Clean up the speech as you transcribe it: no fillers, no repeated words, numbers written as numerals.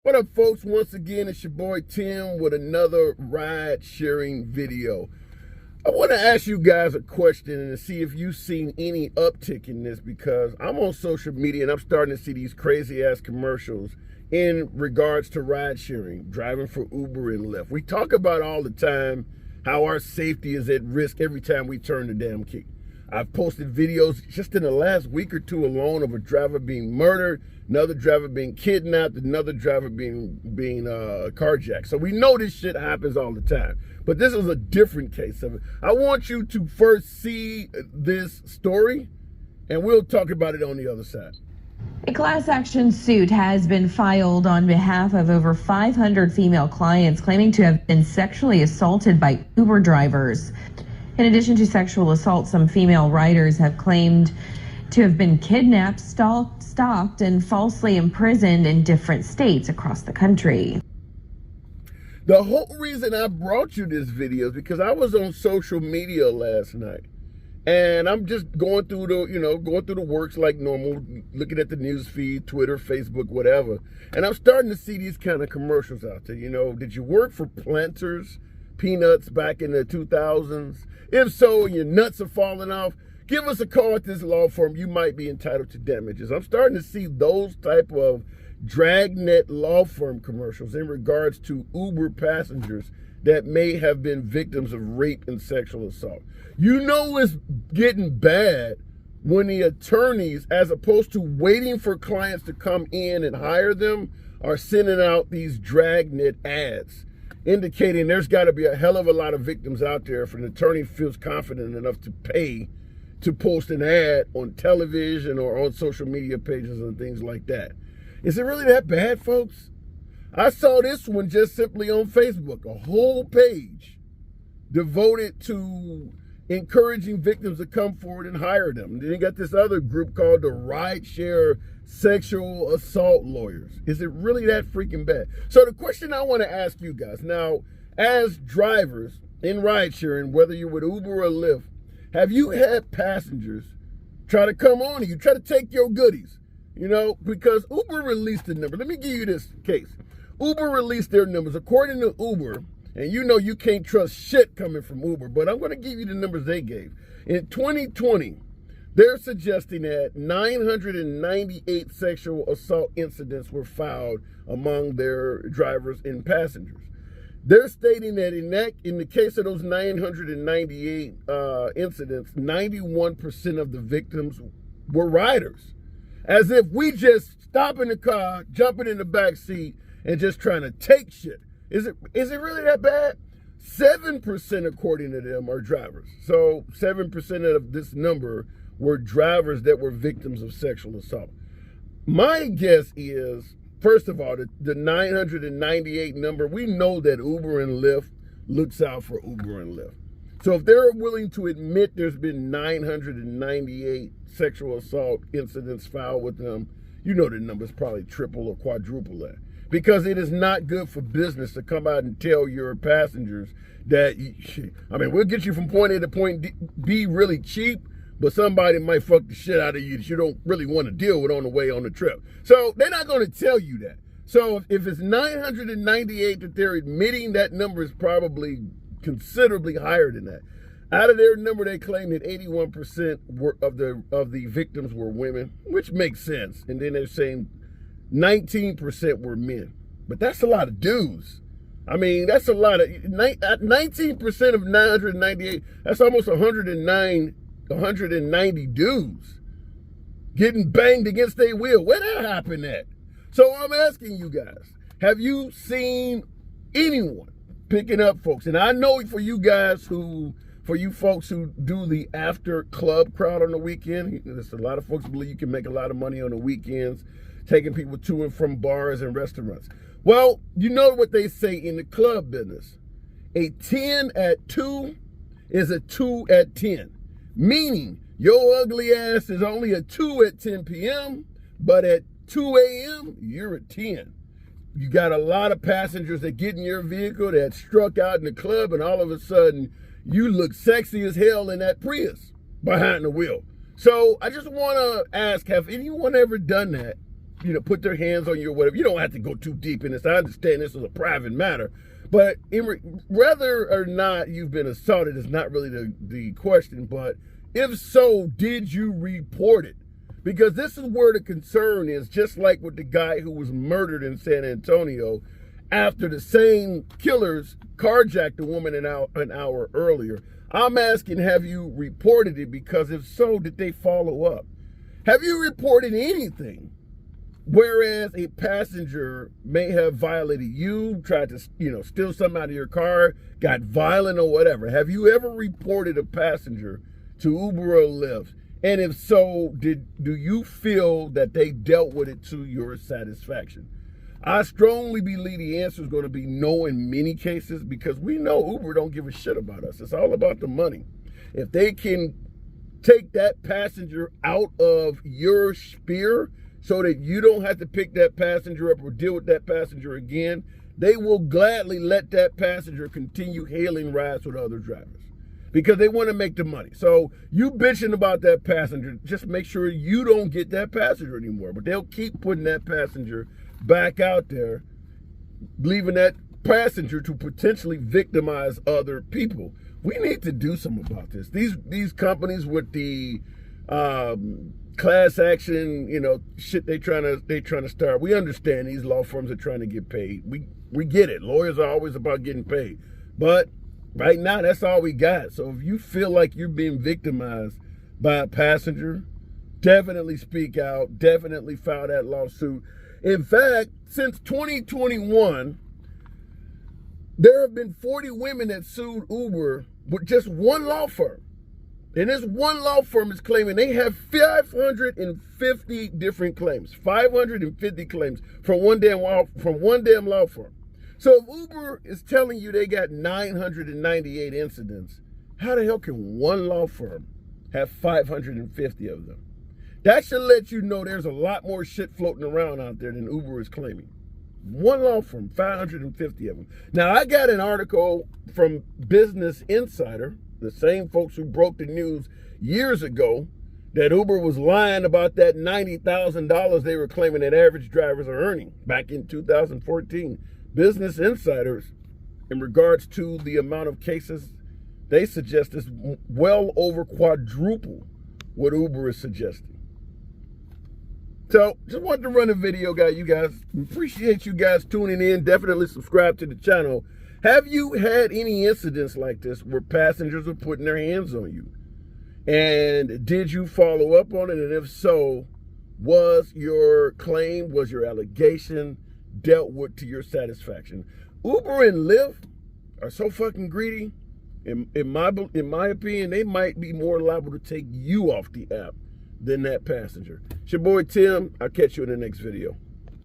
What up, folks? Once again, it's your boy Tim with another ride sharing video. I want to ask you guys a question and see if you've seen any uptick in this, because I'm on social media and I'm starting to see these crazy ass commercials in regards to ride sharing, driving for Uber and Lyft. We talk about all the time how our safety is at risk every time we turn the damn key. I've posted videos just in the last week or two alone of a driver being murdered, another driver being kidnapped, another driver being carjacked. So we know this shit happens all the time. But this is a different case of it. I want you to first see this story, and we'll talk about it on the other side. A class action suit has been filed on behalf of over 500 female clients claiming to have been sexually assaulted by Uber drivers. In addition to sexual assault, some female riders have claimed to have been kidnapped, stalked, and falsely imprisoned in different states across the country. The whole reason I brought you this video is because I was on social media last night, and I'm just going through the works like normal, looking at the news feed, Twitter, Facebook, whatever, and I'm starting to see these kind of commercials out there. Did you work for Planters Peanuts back in the 2000s? If so, your nuts are falling off, give us a call at this law firm. You might be entitled to damages. I'm starting to see those type of dragnet law firm commercials in regards to Uber passengers that may have been victims of rape and sexual assault. It's getting bad when the attorneys, as opposed to waiting for clients to come in and hire them, are sending out these dragnet ads, indicating there's got to be a hell of a lot of victims out there if an attorney feels confident enough to pay to post an ad on television or on social media pages and things like that. Is it really that bad, folks? I saw this one just simply on Facebook, a whole page devoted to encouraging victims to come forward and hire them. And then you got this other group called the Rideshare Sexual Assault Lawyers. Is it really that freaking bad? So the question I want to ask you guys now, as drivers in ridesharing, whether you're with Uber or Lyft, have you had passengers try to come on to you, try to take your goodies? Because Uber released the number. Let me give you this case. Uber released their numbers. According to Uber, and you can't trust shit coming from Uber, but I'm going to give you the numbers they gave. In 2020, they're suggesting that 998 sexual assault incidents were filed among their drivers and passengers. They're stating that in the case of those 998 incidents, 91% of the victims were riders. As if we just stop in the car, jumping in the back seat, and just trying to take shit. Is it really that bad? 7%, according to them, are drivers. So 7% of this number were drivers that were victims of sexual assault. My guess is, first of all, the 998 number, we know that Uber and Lyft looks out for Uber and Lyft. So if they're willing to admit there's been 998 sexual assault incidents filed with them, the number's probably triple or quadruple that. Because it is not good for business to come out and tell your passengers that, we'll get you from point A to point B really cheap, but somebody might fuck the shit out of you that you don't really want to deal with on the way on the trip. So they're not going to tell you that. So if it's 998 that they're admitting, that number is probably considerably higher than that. Out of their number, they claim that 81% of the victims were women, which makes sense. And then they're saying 19% were men. But that's a lot of dudes. That's a lot of 19% of 998. That's almost 190 dudes getting banged against their will. Where that happen at? So I'm asking you guys, have you seen anyone picking up folks? And I know for you folks who do the after club crowd on the weekend, there's a lot of folks who believe you can make a lot of money on the weekends, taking people to and from bars and restaurants. Well, you know what they say in the club business. A 10 at 2 is a 2 at 10. Meaning, your ugly ass is only a 2 at 10 p.m., but at 2 a.m., you're a 10. You got a lot of passengers that get in your vehicle that struck out in the club, and all of a sudden, you look sexy as hell in that Prius behind the wheel. So I just want to ask, have anyone ever done that put their hands on you or whatever. You don't have to go too deep in this. I understand this is a private matter. But whether or not you've been assaulted is not really the question. But if so, did you report it? Because this is where the concern is, just like with the guy who was murdered in San Antonio after the same killers carjacked a woman an hour earlier. I'm asking, have you reported it? Because if so, did they follow up? Have you reported anything? Whereas a passenger may have violated you, tried to, steal something out of your car, got violent or whatever. Have you ever reported a passenger to Uber or Lyft? And if so, do you feel that they dealt with it to your satisfaction? I strongly believe the answer is going to be no in many cases, because we know Uber don't give a shit about us. It's all about the money. If they can take that passenger out of your sphere so that you don't have to pick that passenger up or deal with that passenger again, they will gladly let that passenger continue hailing rides with other drivers because they want to make the money. So you bitching about that passenger, just make sure you don't get that passenger anymore. But they'll keep putting that passenger back out there, leaving that passenger to potentially victimize other people. We need to do something about this. These companies with the class action, shit they trying to start. We understand these law firms are trying to get paid. We get it. Lawyers are always about getting paid. But right now, that's all we got. So if you feel like you're being victimized by a passenger, definitely speak out. Definitely file that lawsuit. In fact, since 2021, there have been 40 women that sued Uber with just one law firm. And this one law firm is claiming they have 550 different claims, 550 claims from one damn law firm. So if Uber is telling you they got 998 incidents, how the hell can one law firm have 550 of them? That should let you know there's a lot more shit floating around out there than Uber is claiming. One law firm, 550 of them. Now, I got an article from Business Insider, the same folks who broke the news years ago, that Uber was lying about that $90,000 they were claiming that average drivers are earning back in 2014. Business Insiders, in regards to the amount of cases, they suggest is well over quadruple what Uber is suggesting. So, just wanted to run a video, you guys. Appreciate you guys tuning in. Definitely subscribe to the channel. Have you had any incidents like this where passengers are putting their hands on you? And did you follow up on it? And if so, was your claim, was your allegation dealt with to your satisfaction? Uber and Lyft are so fucking greedy. In my opinion, they might be more liable to take you off the app than that passenger. It's your boy Tim. I'll catch you in the next video.